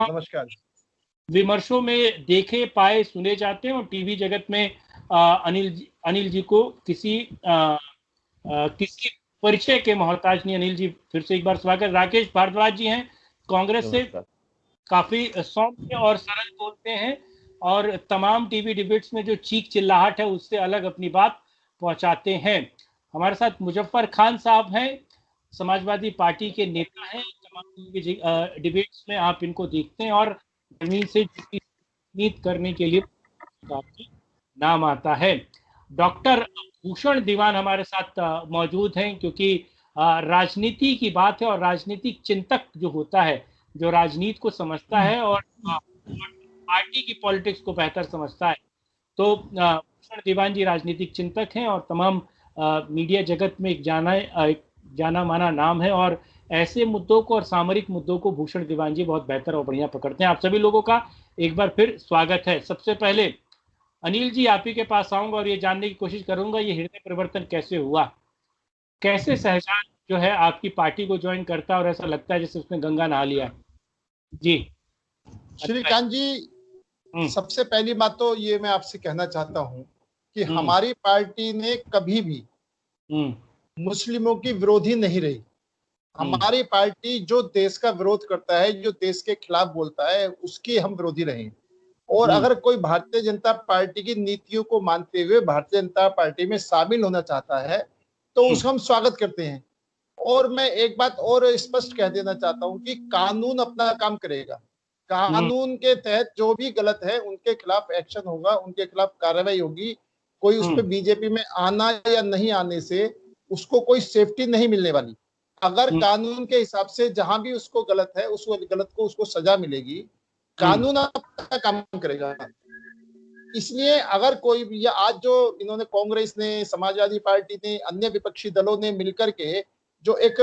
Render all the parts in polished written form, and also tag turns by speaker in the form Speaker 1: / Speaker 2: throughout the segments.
Speaker 1: नमस्कार।
Speaker 2: विमर्शों में देखे पाए सुने जाते हैं और टीवी जगत में अनिल जी को किसी परिचय के मोहताज नहीं। अनिल जी, फिर से एक बार स्वागत। राकेश भारद्वाज जी हैं, कांग्रेस से, काफी सौम्य और सरल बोलते हैं और तमाम टीवी डिबेट्स में जो चीख चिल्लाहट है उससे अलग अपनी बात पहुंचाते हैं। हमारे साथ मुजफ्फर खान साहब हैं, समाजवादी पार्टी के नेता हैं। तमाम डिबेट्स में आप इनको देखते हैं और जमीन से नीत करने के लिए नाम आता है। डॉक्टर भूषण दीवान हमारे साथ मौजूद हैं, क्योंकि राजनीति की बात है और राजनीतिक चिंतक जो होता है, जो राजनीति को समझता है और पार्टी की पॉलिटिक्स को बेहतर समझता है, तो भूषण दीवान जी राजनीतिक चिंतक हैं और तमाम मीडिया जगत में एक जाना माना नाम है और ऐसे मुद्दों को और सामरिक मुद्दों को भूषण दीवान जी बहुत बेहतर और बढ़िया पकड़ते हैं। आप सभी लोगों का एक बार फिर स्वागत है। सबसे पहले अनिल जी, आप ही के पास आऊंगा और ये जानने की कोशिश करूंगा ये हृदय परिवर्तन कैसे हुआ, कैसे शहजाद जो है आपकी पार्टी को ज्वाइन करता है और ऐसा लगता है जैसे उसने गंगा नहा लिया। जी
Speaker 1: श्रीकांत जी, सबसे पहली बात तो ये मैं आपसे कहना चाहता हूं कि हमारी पार्टी ने कभी भी मुस्लिमों की विरोधी नहीं रही। हमारी पार्टी जो देश का विरोध करता है, जो देश के खिलाफ बोलता है, उसकी हम विरोधी रहे। और अगर कोई भारतीय जनता पार्टी की नीतियों को मानते हुए भारतीय जनता पार्टी में शामिल होना चाहता है तो उसका हम स्वागत करते हैं। और मैं एक बात और स्पष्ट कह देना चाहता हूं कि कानून अपना काम करेगा। कानून के तहत जो भी गलत है उनके खिलाफ एक्शन होगा, उनके खिलाफ कार्रवाई होगी। कोई उस पर बीजेपी में आना या नहीं आने से उसको कोई सेफ्टी नहीं मिलने वाली। अगर कानून के हिसाब से जहां भी उसको गलत है, उस गलत को उसको सजा मिलेगी। कानून अपना काम करेगा। इसलिए अगर कोई भी, या आज जो इन्होंने कांग्रेस ने, समाजवादी पार्टी ने, अन्य विपक्षी दलों ने मिलकर के जो एक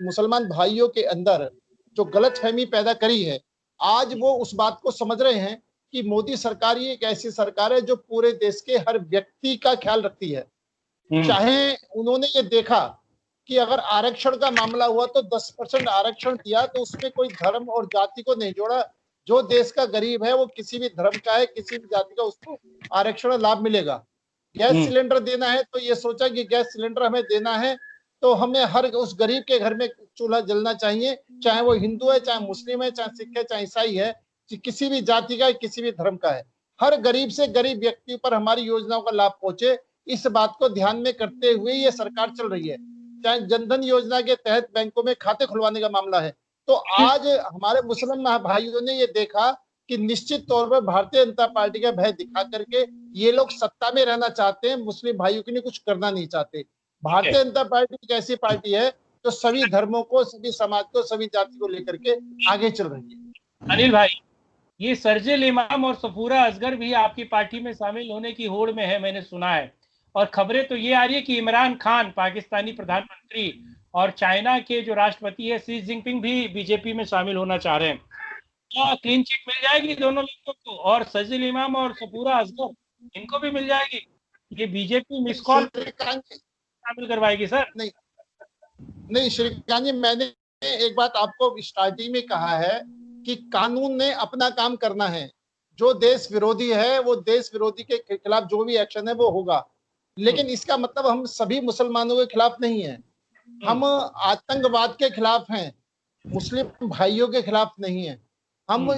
Speaker 1: मुसलमान भाइयों के अंदर जो गलतफहमी पैदा करी है, आज वो उस बात को समझ रहे हैं कि मोदी सरकार ही एक ऐसी सरकार है जो पूरे देश के हर व्यक्ति का ख्याल रखती है। चाहे उन्होंने ये देखा कि अगर आरक्षण का मामला हुआ तो 10% आरक्षण दिया तो उसमें कोई धर्म और जाति को नहीं जोड़ा। जो देश का गरीब है, वो किसी भी धर्म का है, किसी भी जाति का, उसको आरक्षण लाभ मिलेगा। गैस सिलेंडर देना है तो ये सोचा कि गैस सिलेंडर हमें देना है तो हमें हर उस गरीब के घर में चूल्हा जलना चाहिए, चाहे वो हिंदू है, चाहे मुस्लिम है, चाहे सिख है, चाहे ईसाई है, किसी भी जाति का है, किसी भी धर्म का है। हर गरीब से गरीब व्यक्ति पर हमारी योजनाओं का लाभ पहुंचे, इस बात को ध्यान में करते हुए ये सरकार चल रही है। चाहे जनधन योजना के तहत बैंकों में खाते खुलवाने का मामला है, तो आज हमारे मुस्लिम भाइयों ने ये देखा कि निश्चित तौर पर भारतीय जनता पार्टी का भय दिखा करके ये लोग सत्ता में रहना चाहते हैं, मुस्लिम भाइयों के लिए कुछ करना नहीं चाहते। भारतीय जनता पार्टी एक ऐसी पार्टी है जो सभी धर्मों को, सभी समाज को, सभी जाति को लेकर के आगे चल रही है।
Speaker 2: अनिल भाई, ये सर्जिल इमाम और सफूरा असगर भी आपकी पार्टी में शामिल होने की होड़ में है, मैंने सुना है। और खबरें तो ये आ रही है कि इमरान खान पाकिस्तानी प्रधानमंत्री और चाइना के जो राष्ट्रपति है शी जिनपिंग भी बीजेपी में शामिल होना चाह रहे हैं। क्या क्लीन चिट मिल जाएगी दोनों लोगों को? और सर्जिल इमाम और सफूरा असगर इनको भी मिल जाएगी? ये बीजेपी मिस कॉल शामिल करवाएगी? सर
Speaker 1: नहीं श्रीकांत जी, मैंने एक बात आपको स्टार्टिंग में कहा है कि कानून ने अपना काम करना है। जो देश विरोधी है वो देश विरोधी के खिलाफ जो भी एक्शन है वो होगा, लेकिन इसका मतलब हम सभी मुसलमानों के खिलाफ नहीं है। हम आतंकवाद के खिलाफ हैं, मुस्लिम भाइयों के खिलाफ नहीं है। हम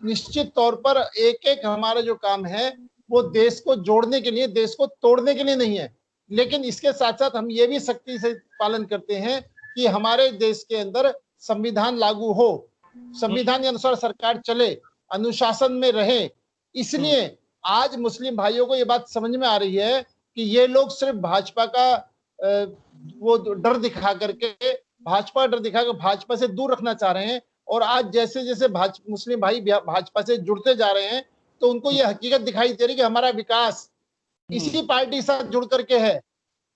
Speaker 1: निश्चित तौर पर एक एक हमारा जो काम है वो देश को जोड़ने के लिए, देश को तोड़ने के लिए नहीं है। लेकिन इसके साथ साथ हम ये भी सख्ती से पालन करते हैं कि हमारे देश के अंदर संविधान लागू हो, संविधान के अनुसार सरकार चले, अनुशासन में रहे। इसलिए आज मुस्लिम भाइयों को ये बात समझ में आ रही है कि ये लोग सिर्फ भाजपा का वो डर दिखा करके, भाजपा से दूर रखना चाह रहे हैं। और आज जैसे जैसे मुस्लिम भाई भाजपा से जुड़ते जा रहे हैं तो उनको ये हकीकत दिखाई दे रही कि हमारा विकास इसी पार्टी के साथ जुड़ करके है।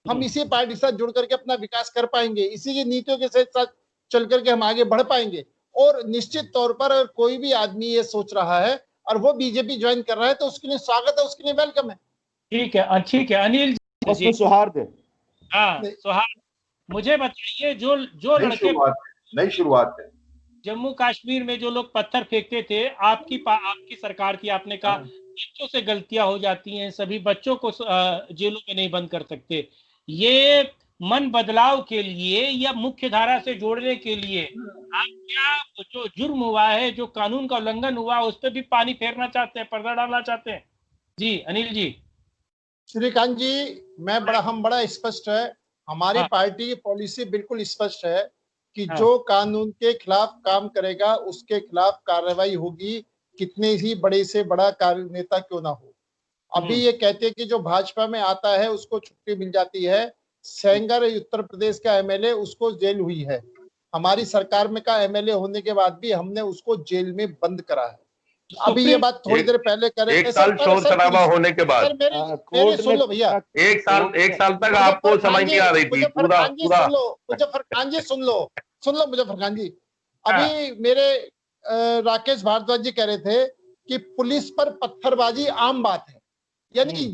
Speaker 1: हम इसी पार्टी के साथ जुड़ करके अपना विकास कर पाएंगे, इसी की नीतियों के साथ चल करके हम आगे बढ़ पाएंगे। और निश्चित तौर पर अगर कोई भी आदमी ये सोच रहा है और वो बीजेपी ज्वाइन कर रहा है तो उसके लिए स्वागत है, उसके लिए वेलकम है।
Speaker 2: ठीक है, ठीक है अनिल
Speaker 3: जी, सौहार्द है।
Speaker 2: हाँ, सौहार्द। मुझे बताइए, जो लड़के
Speaker 3: नई शुरुआत है।
Speaker 2: जम्मू कश्मीर में जो लोग पत्थर फेंकते थे, आपकी सरकार की, आपने कहा बच्चों से गलतियां हो जाती हैं, सभी बच्चों को जेलों में नहीं बंद कर सकते। ये मन बदलाव के लिए या मुख्य धारा से जोड़ने के लिए आप क्या जो जुर्म हुआ है, जो कानून का उल्लंघन हुआ, उस पर भी पानी फेरना चाहते हैं, पर्दा डालना चाहते हैं? जी अनिल जी।
Speaker 1: श्रीकांत जी, हम बड़ा स्पष्ट है, हमारी पार्टी की पॉलिसी बिल्कुल स्पष्ट है कि जो कानून के खिलाफ काम करेगा उसके खिलाफ कार्रवाई होगी, कितने ही बड़े से बड़ा नेता क्यों ना हो। अभी ये कहते हैं कि जो भाजपा में आता है उसको छुट्टी मिल जाती है। सेंगर उत्तर प्रदेश का एमएलए, उसको जेल हुई है। हमारी सरकार में का एमएलए होने के बाद भी हमने उसको जेल में बंद करा है। अभी ये बात थोड़ी देर पहले कर रहे थे,
Speaker 3: एक साल शोर शराबा होने के बाद
Speaker 1: मेरी सुन लो भैया,
Speaker 3: एक साल तक आपको समझ नहीं आ रही थी पूरा।
Speaker 1: मुजफ्फर खान जी सुन लो मुजफ्फर खान जी, अभी मेरे राकेश भारद्वाज जी कह रहे थे कि पुलिस पर पत्थरबाजी आम बात है। यानी कि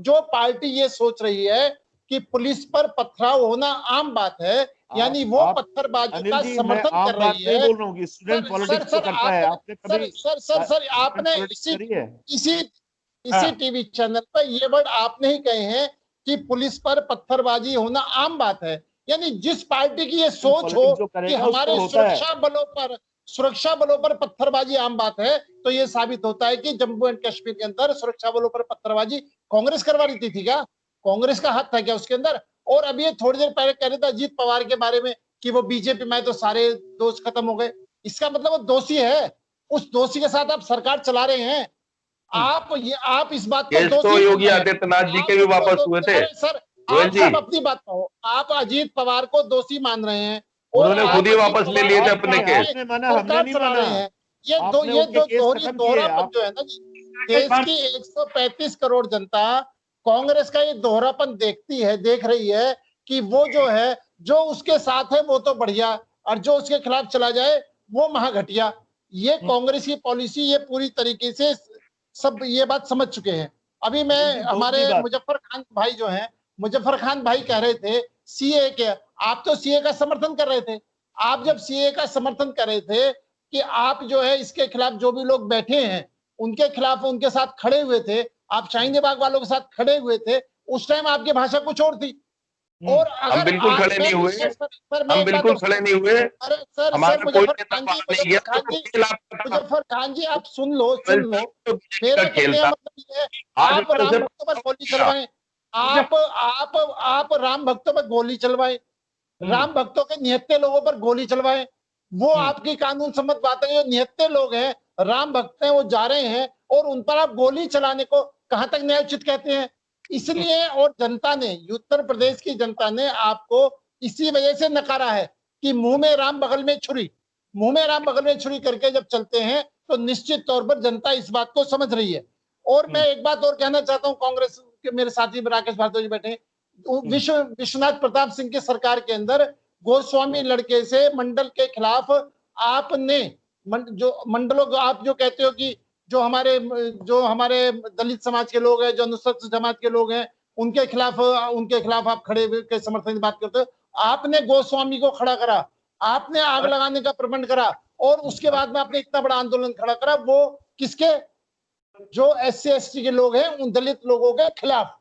Speaker 1: जो पार्टी ये सोच रही है कि पुलिस पर पथराव होना आम बात है, यानी वो पत्थरबाजी का समर्थन कर रही है। सर, आपने इसी टीवी चैनल पर ये वर्ड आपने ही कहे हैं कि पुलिस पर पत्थरबाजी होना आम बात है। यानी जिस पार्टी की ये सोच हो कि हमारे सुरक्षा बलों पर पत्थरबाजी आम बात है, तो ये साबित होता है कि जम्मू एंड कश्मीर के अंदर सुरक्षा बलों पर पत्थरबाजी कांग्रेस करवा रही थी क्या? कांग्रेस का हाथ था क्या उसके अंदर? और अभी ये थोड़ी देर पहले कह रहे थे अजीत पवार के बारे में कि वो बीजेपी में तो सारे दोस्त खत्म हो गए। इसका मतलब वो दोषी है, उस दोषी के साथ आप सरकार चला रहे हैं। आप इस बात पर
Speaker 3: तो योगी आदित्यनाथ जी के भी वापस हुए थे।
Speaker 1: सर आप सब अपनी बात कहो, आप अजीत पवार को दोषी मान रहे हैं,
Speaker 3: उन्होंने खुद ही वापस ले लिए थे अपने केस।
Speaker 1: ये दोहरापन जो है ना, देश की 135 करोड़ जनता कांग्रेस का ये दोहरापन देख रही है कि वो जो है, जो उसके साथ है वो तो बढ़िया, और जो उसके खिलाफ चला जाए वो महाघटिया। ये कांग्रेस की पॉलिसी, ये पूरी तरीके से सब ये बात समझ चुके हैं। अभी मैं हमारे मुजफ्फर खान भाई जो हैं, मुजफ्फर खान भाई कह रहे थे सीए के, आप तो सीए का समर्थन कर रहे थे। आप जब सीए का समर्थन कर रहे थे कि आप जो है इसके खिलाफ जो भी लोग बैठे हैं उनके खिलाफ उनके साथ खड़े हुए थे, आप शाहीन बाग वालों के साथ खड़े हुए थे, उस टाइम आपकी भाषा कुछ और थी। और अगर
Speaker 3: हम बिल्कुल खड़े नहीं हुए, हम बिल्कुल खड़े नहीं हुए।
Speaker 1: अरे सर मुजफ्फर खान जी आप सुन लो मेरा कहने का मतलब ये है, आप राम भक्तों पर गोली चलवाएं, आप राम भक्तों पर गोली चलवाएं, राम भक्तों के निहत्थे लोगों पर गोली चलवाएं, वो आपकी कानून सम्मत बात है। जो निहत्थे लोग हैं, राम भक्त हैं, वो जा रहे हैं और उन पर आप गोली चलाने को कहां तक न्यायोचित कहते हैं? इसलिए, और जनता ने, उत्तर प्रदेश की जनता ने आपको इसी वजह से नकारा है कि मुंह में राम बगल में छुरी करके जब चलते हैं तो निश्चित तौर पर जनता इस बात को समझ रही है। और मैं एक बात और कहना चाहता हूं, कांग्रेस के मेरे साथी राकेश भारद्वाज बैठे, विश्वनाथ प्रताप सिंह की सरकार के अंदर गोस्वामी लड़के से मंडल के खिलाफ आपने जो मंडलों, आप जो कहते हो कि जो हमारे दलित समाज के लोग हैं, जो अनुसूचित समाज के लोग हैं, उनके खिलाफ आप खड़े के समर्थन की बात करते हो। आपने गोस्वामी को खड़ा करा, आपने आग लगाने का प्रबंध करा, और उसके बाद में आपने इतना बड़ा आंदोलन खड़ा करा, वो किसके? जो एससी एसटी के लोग हैं, उन दलित लोगों के खिलाफ।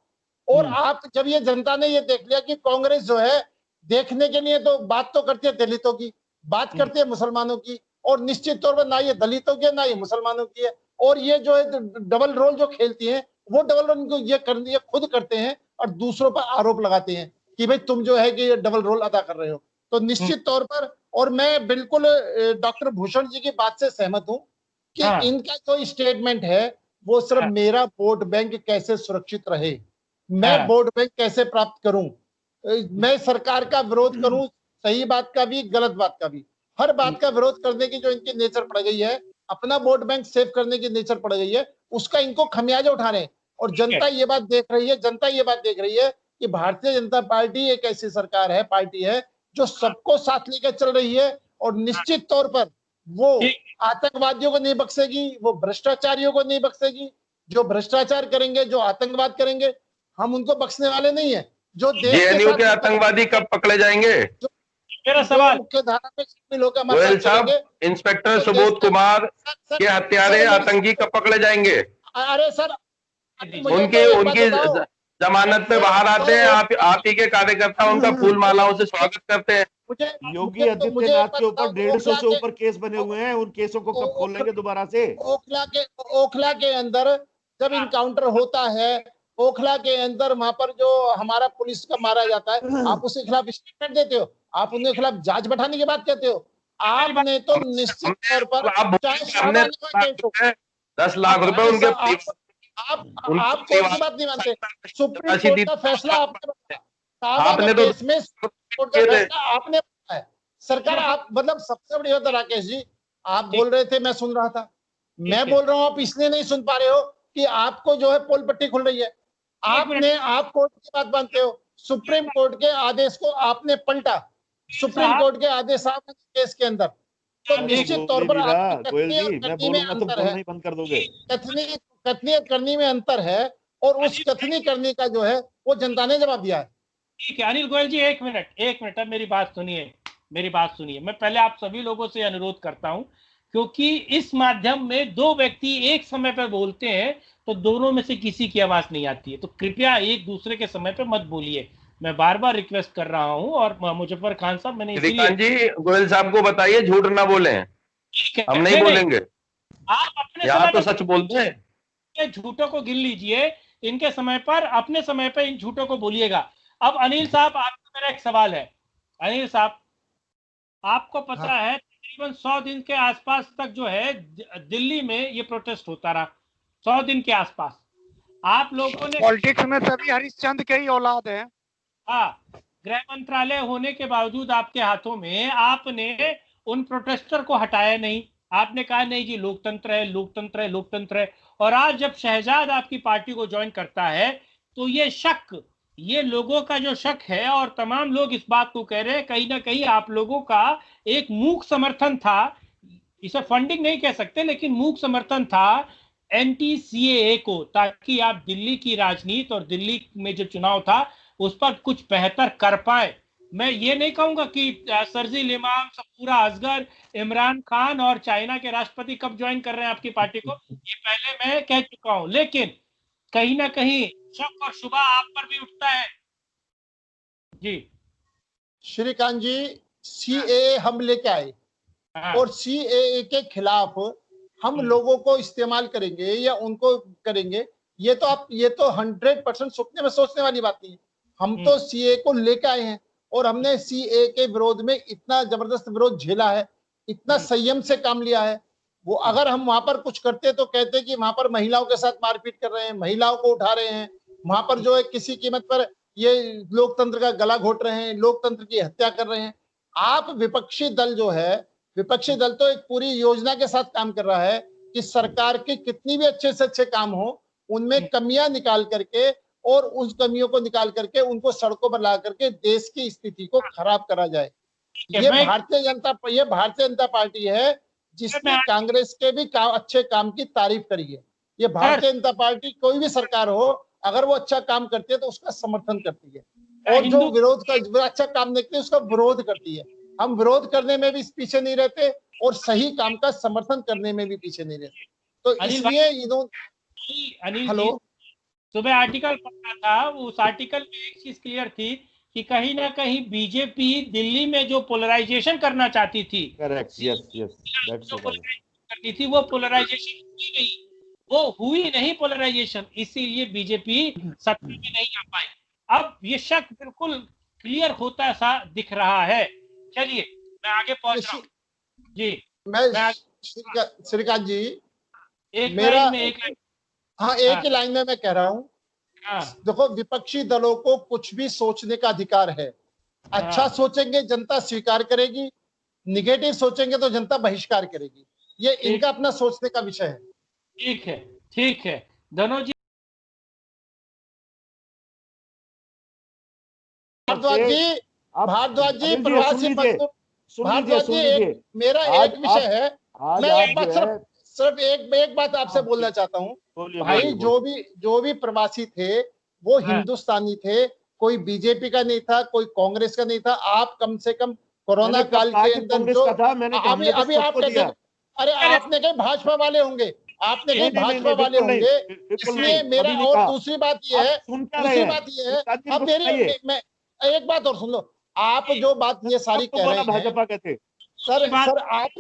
Speaker 1: और आप जब ये जनता ने ये देख लिया कि कांग्रेस जो है, देखने के लिए तो बात तो करती है दलितों की, बात करती है मुसलमानों की, और निश्चित तौर पर ना ये दलितों की है ना ये मुसलमानों की है, और ये जो है डबल रोल जो खेलती है, वो डबल रोल ये खुद करते हैं और दूसरों पर आरोप लगाते हैं कि भाई तुम जो है कि ये डबल रोल अदा कर रहे हो। तो निश्चित तौर पर, और मैं बिल्कुल डॉक्टर भूषण जी की बात से सहमत हूं कि इनका जो स्टेटमेंट है वो सिर्फ मेरा वोट बैंक कैसे सुरक्षित रहे, मैं वोट बैंक कैसे प्राप्त करूं, मैं सरकार का विरोध करूं, सही बात का भी गलत बात का भी, हर बात का विरोध करने की जो इनकी नेचर पड़ गई है, अपना वोट बैंक सेव करने की नेचर पड़ गई है, उसका इनको खमियाजा उठा रहे हैं। और जनता ये बात देख रही है कि भारतीय जनता पार्टी एक ऐसी सरकार है, पार्टी है जो सबको साथ लेकर चल रही है, और निश्चित तौर पर वो आतंकवादियों को नहीं बख्शेगी, वो भ्रष्टाचारियों को नहीं बख्शेगी। जो भ्रष्टाचार करेंगे, जो आतंकवाद करेंगे, हम उनको बख्शने वाले नहीं है। जो
Speaker 3: जेएनयू के आतंकवादी कब पकड़े जाएंगे?
Speaker 2: मेरा सवाल
Speaker 1: मुख्य धारा में शामिल होकर
Speaker 3: गोयल साहब, इंस्पेक्टर सुबोध कुमार के हत्यारे आतंकी कब पकड़े जाएंगे?
Speaker 1: अरे सर,
Speaker 3: उनकी जमानत पे बाहर आते हैं, आप ही के कार्यकर्ता उनका फूल मालाओं से स्वागत करते हैं।
Speaker 4: योगी आदित्यनाथ के ऊपर 150 से ऊपर केस बने हुए हैं, उन केसों को कब खोलेंगे दोबारा से?
Speaker 1: ओखला के अंदर जब इनकाउंटर होता है, ओखला के अंदर वहां पर जो हमारा पुलिस का मारा जाता है, आप उसके खिलाफ स्टेटमेंट देते हो, आप उनके खिलाफ जांच बैठाने की बात कहते हो। आपने तो निश्चित तौर पर
Speaker 3: 10 लाख रुपए उनके
Speaker 1: आप कोर्ट की बात नहीं मानते। सुप्रीम कोर्ट का फैसला
Speaker 3: आपने तो
Speaker 1: कोर्ट का फैसला आपने है। सरकार आप मतलब सबसे बड़ी बात राकेश जी, आप बोल रहे थे, मैं सुन रहा था, मैं बोल रहा हूँ, आप इसलिए नहीं सुन पा रहे हो कि आपको जो है पोल पट्टी खुल रही है। आप कोर्ट की बात मानते हो, सुप्रीम कोर्ट के आदेश को आपने पलटा, सुप्रीम कोर्ट के आदेश केस के अंदर, तो निश्चित तौर पर
Speaker 4: कथनी में अंतर है,
Speaker 1: कथनी करनी में अंतर है, और उस कथनी करने का जो है वो जनता ने जवाब दिया है।
Speaker 2: ठीक है अनिल गोयल जी, एक मिनट, अब मेरी बात सुनिए। मैं पहले आप सभी लोगों से अनुरोध करता हूं, क्योंकि इस माध्यम में दो व्यक्ति एक समय पर बोलते हैं तो दोनों में से किसी की आवाज नहीं आती है, तो कृपया एक दूसरे के समय पर मत बोलिए, मैं बार बार रिक्वेस्ट कर रहा हूं। और मुजफ्फर खान साहब, मैंने
Speaker 3: इसलिए जी गोयल साहब को बताइए झूठ ना बोले, हम नहीं बोलेंगे,
Speaker 2: आप अपने
Speaker 3: यहाँ तो सच बोलते हैं।
Speaker 2: झूठों को गिन लीजिए, इनके समय पर, अपने समय पर इन झूठों को बोलिएगा। अब अनिल साहब, आपसे मेरा एक सवाल है। अनिल साहब, आपको पता है तकरीबन 100 दिन के आसपास तक जो है दिल्ली में ये प्रोटेस्ट होता रहा, 100 दिन के आसपास। आप लोगों ने,
Speaker 5: पॉलिटिक्स में सभी हरिश्चंद्र के ही औलाद है।
Speaker 2: हाँ, गृह मंत्रालय होने के बावजूद आपके हाथों में, आपने उन प्रोटेस्टर को हटाया नहीं। आपने कहा नहीं जी लोकतंत्र है, लोकतंत्र है, लोकतंत्र है। और आज जब शहजाद आपकी पार्टी को ज्वाइन करता है तो ये लोगों का जो शक है, और तमाम लोग इस बात को कह रहे हैं, कहीं ना कहीं आप लोगों का एक मूक समर्थन था, इसे फंडिंग नहीं कह सकते, लेकिन मूक समर्थन था एंटी सीएए को, ताकि आप दिल्ली की राजनीति और दिल्ली में जो चुनाव था उस पर कुछ बेहतर कर पाए। मैं ये नहीं कहूंगा कि सरजील इमाम, सफूरा असगर, इमरान खान और चाइना के राष्ट्रपति कब ज्वाइन कर रहे हैं आपकी पार्टी को, ये पहले मैं कह चुका हूं, लेकिन कहीं ना कहीं शक और शुबा आप पर भी उठता है। जी
Speaker 1: श्रीकांत जी, सीएए हम लेके आए, और सीएए के खिलाफ हम लोगों को इस्तेमाल करेंगे या उनको करेंगे, ये तो 100% सपने में सोचने वाली बात नहीं है। हम तो सीए को लेके आए हैं, और हमने सीए के विरोध में इतना जबरदस्त विरोध झेला है, इतना संयम से काम लिया है। वो अगर हम वहां पर कुछ करते तो कहते कि वहां पर महिलाओं के साथ मारपीट कर रहे हैं, महिलाओं को उठा रहे हैं, वहां पर जो है किसी कीमत पर ये लोकतंत्र का गला घोट रहे हैं, लोकतंत्र की हत्या कर रहे हैं। आप विपक्षी दल जो है, विपक्षी दल तो एक पूरी योजना के साथ काम कर रहा है कि सरकार के कितनी भी अच्छे से अच्छे काम हो, उनमें कमियां निकाल करके, और उस कमियों को निकाल करके उनको सड़कों पर ला करके देश की स्थिति को खराब करा जाए। ये भारतीय जनता पार्टी है जिसने कांग्रेस के भी अच्छे काम की तारीफ करी है। ये भारतीय जनता पार्टी कोई भी सरकार हो, अगर वो अच्छा काम करती है तो उसका समर्थन करती है, और जो विरोध का अच्छा काम देखते है उसका विरोध करती है। हम विरोध करने में भी पीछे नहीं रहते, और सही काम का समर्थन करने में भी पीछे नहीं रहते। तो इसलिए हेलो,
Speaker 2: सुबह आर्टिकल पढ़ा था, उस आर्टिकल में एक चीज क्लियर थी कि कहीं ना कहीं बीजेपी दिल्ली में जो पोलराइजेशन करना चाहती थी, करती थी, वो पोलराइजेशन हुई नहीं पोलराइजेशन, इसीलिए बीजेपी सत्ता में नहीं आ पाई। अब ये शक बिल्कुल क्लियर होता सा दिख रहा है। चलिए मैं आगे पहुंच रहा हूँ जी।
Speaker 1: मैं श्रीकांत जी,
Speaker 2: एक
Speaker 1: ही लाइन में मैं कह रहा हूँ, देखो विपक्षी दलों को कुछ भी सोचने का अधिकार है। अच्छा सोचेंगे जनता स्वीकार करेगी, निगेटिव सोचेंगे तो जनता बहिष्कार करेगी। ये इनका अपना सोचने का विषय है।
Speaker 2: ठीक है धनोज जी।
Speaker 1: भारद्वाज जी प्रवासी मजदूर, भारद्वाज जी मेरा एक विषय है, मैं एक बात सिर्फ एक बात आपसे बोलना चाहता हूँ भाई, जो भी प्रवासी थे वो हिंदुस्तानी थे, कोई बीजेपी का नहीं था, कोई कांग्रेस का नहीं था। आप कम से कम कोरोना काल के अंदर जो अभी आप कहते हैं, अरे आपने कहीं भाजपा वाले होंगे, आपने कहीं भाजपा वाले होंगे, इसलिए मेरा और दूसरी बात ये है, अब मेरी मैं एक बात और सुन लो, आप जो बात ये सारी कह रहे हैं
Speaker 4: भाजपा कहते,
Speaker 1: सर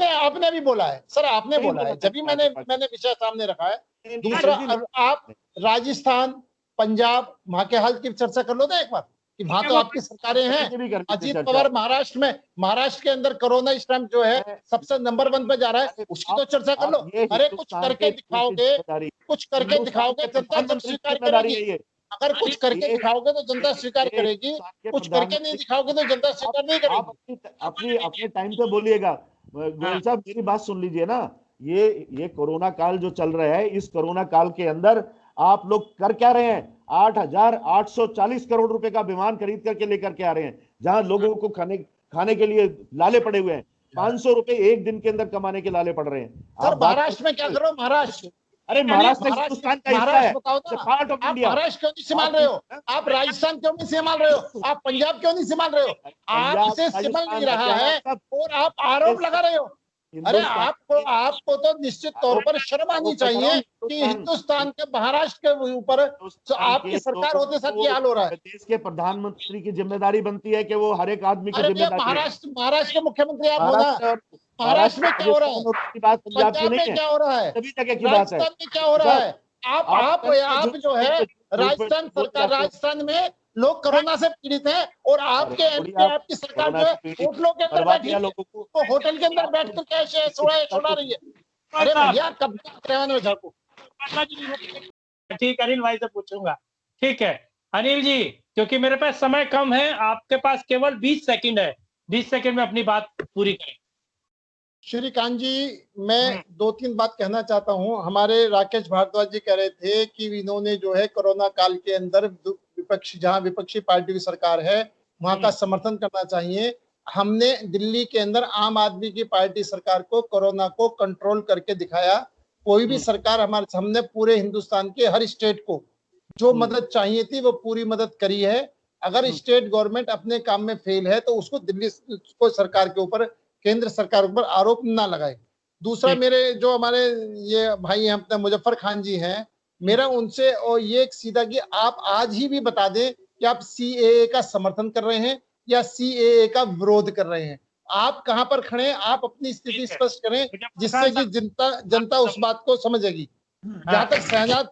Speaker 1: आपने भी बोला है, सर आपने बोला है, जब भी मैंने विषय सामने रखा है। दूसरा, आप राजस्थान, पंजाब, वहां के हाल की चर्चा कर लो ना एक बार, कि वहां तो आपकी सरकारें हैं। अजीत पवार महाराष्ट्र के अंदर कोरोना इस टाइम जो है सबसे नंबर 1 पे जा रहा है, उसकी तो चर्चा कर लो। अरे कुछ करके दिखाओगे, जनता जब स्वीकार करेगी। अगर कुछ करके दिखाओगे तो जनता स्वीकार करेगी, कुछ करके नहीं दिखाओगे तो जनता स्वीकार नहीं करेगी।
Speaker 4: अपने टाइम पे बोलिएगा। गोयल साहब मेरी बात सुन लीजिए ना, ये कोरोना काल जो चल रहा है, इस कोरोना काल के अंदर आप लोग कर क्या रहे हैं? 8,840 करोड़ रुपए का विमान खरीद करके लेकर के आ रहे हैं, जहां लोगों को खाने के लिए लाले पड़े हुए हैं। 500 रुपए एक दिन के अंदर कमाने के लाले पड़ रहे हैं।
Speaker 1: सर महाराष्ट्र में क्या करो? महाराष्ट्र,
Speaker 4: अरे महाराष्ट्र हिंदुस्तान का हिस्सा है,
Speaker 1: पार्ट ऑफ इंडिया। महाराष्ट्र क्यों नहीं संभाल रहे हो? आप राजस्थान क्यों नहीं संभाल रहे हो? आप पंजाब क्यों नहीं संभाल रहे हो? आपसे संभल नहीं रहा है और आप आरोप लगा रहे हो। अरे आपको तो निश्चित तौर पर शर्म आनी चाहिए कि हिंदुस्तान के महाराष्ट्र के ऊपर तो आपकी सरकार होते साथ ये हाल हो रहा है।
Speaker 4: देश के प्रधानमंत्री की जिम्मेदारी बनती है कि वो हर एक आदमी की जिम्मेदारी।
Speaker 1: महाराष्ट्र के मुख्यमंत्री आप होना, महाराष्ट्र में क्या हो रहा है, पंजाब में क्या हो रहा है, राजस्थान में क्या हो रहा है? आप जो है राजस्थान सरकार, राजस्थान में लोग कोरोना से पीड़ित हैं और आपके एमपी, आपकी सरकार जो है होटलों के अंदर बैठी है, तो होटल के अंदर बैठ कर कैसे सुना रही है? अरे भैया कब तक झाकू।
Speaker 2: ठीक, अनिल भाई से पूछूंगा। ठीक है अनिल जी, क्योंकि मेरे पास समय कम है, आपके पास केवल 20 सेकंड है, 20 सेकंड में अपनी बात पूरी करें।
Speaker 1: श्रीकांत जी, मैं 2-3 बात कहना चाहता हूं। हमारे राकेश भारद्वाज जी कह रहे थे कि इन्होंने जो है कोरोना काल के अंदर जहां विपक्षी पार्टी की सरकार है वहां का समर्थन करना चाहिए। हमने दिल्ली के अंदर आम आदमी की पार्टी सरकार को कोरोना को कंट्रोल करके दिखाया। कोई भी सरकार हमने पूरे हिंदुस्तान के हर स्टेट को जो मदद चाहिए थी वो पूरी मदद करी है। अगर स्टेट गवर्नमेंट अपने काम में फेल है तो उसको दिल्ली को सरकार के ऊपर, केंद्र सरकार के ऊपर आरोप ना लगाए। दूसरा, मेरे जो हमारे ये भाई हैं अपने मुजफ्फर खान जी हैं, मेरा उनसे और ये सीधा कि आप आज ही भी बता दें कि आप सीएए का समर्थन कर रहे हैं या सीएए का विरोध कर रहे हैं। आप कहां पर खड़े हैं, आप अपनी स्थिति स्पष्ट करें जिससे कि जनता उस बात को समझेगी। जहां तक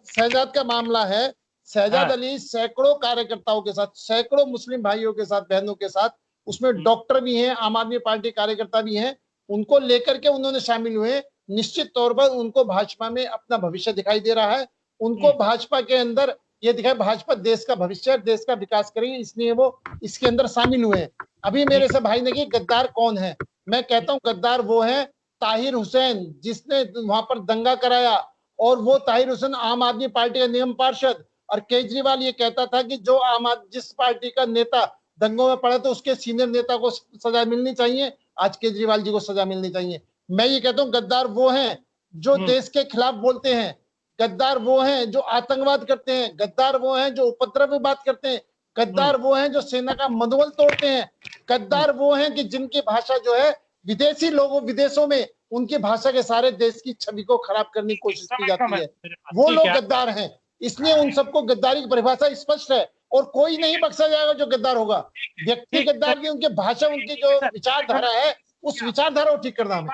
Speaker 1: शहजाद का मामला है, शहजाद अली सैकड़ों कार्यकर्ताओं के साथ, सैकड़ों मुस्लिम भाइयों के साथ, बहनों के साथ, उसमें डॉक्टर भी हैं, आम आदमी पार्टी कार्यकर्ता भी हैं, उनको लेकर के उन्होंने शामिल हुए। निश्चित तौर पर उनको भाजपा में अपना भविष्य दिखाई दे रहा है। उनको भाजपा के अंदर ये दिखाई, भाजपा देश का भविष्य, देश का विकास करेगी, इसलिए वो इसके अंदर शामिल हुए हैं। अभी मेरे से भाई ने कि गद्दार कौन है, मैं कहता हूँ गद्दार वो है ताहिर हुसैन, जिसने वहां पर दंगा कराया, और वो ताहिर हुसैन आम आदमी पार्टी का नियम पार्षद। और केजरीवाल ये कहता था कि जो जिस पार्टी का नेता दंगों में पड़ा तो उसके सीनियर नेता को सजा मिलनी चाहिए, आज केजरीवाल जी को सजा मिलनी चाहिए। मैं ये कहता हूँ गद्दार वो हैं जो देश के खिलाफ बोलते हैं, गद्दार वो हैं जो आतंकवाद करते हैं, गद्दार वो हैं जो उपद्रव की बात करते हैं, गद्दार वो हैं जो सेना का मनोबल तोड़ते हैं, गद्दार वो हैं कि जिनकी भाषा जो है विदेशी लोगों, विदेशों में उनकी भाषा के सारे देश की छवि को खराब करने की कोशिश की जाती है, वो लोग गद्दार हैं। इसलिए उन सबको गद्दारी की परिभाषा स्पष्ट है और कोई नहीं बख्शा जाएगा जो गद्दार होगा। व्यक्ति गद्दार की, उनकी भाषा, उनकी जो विचारधारा है, उस विचारधारा को ठीक करना है।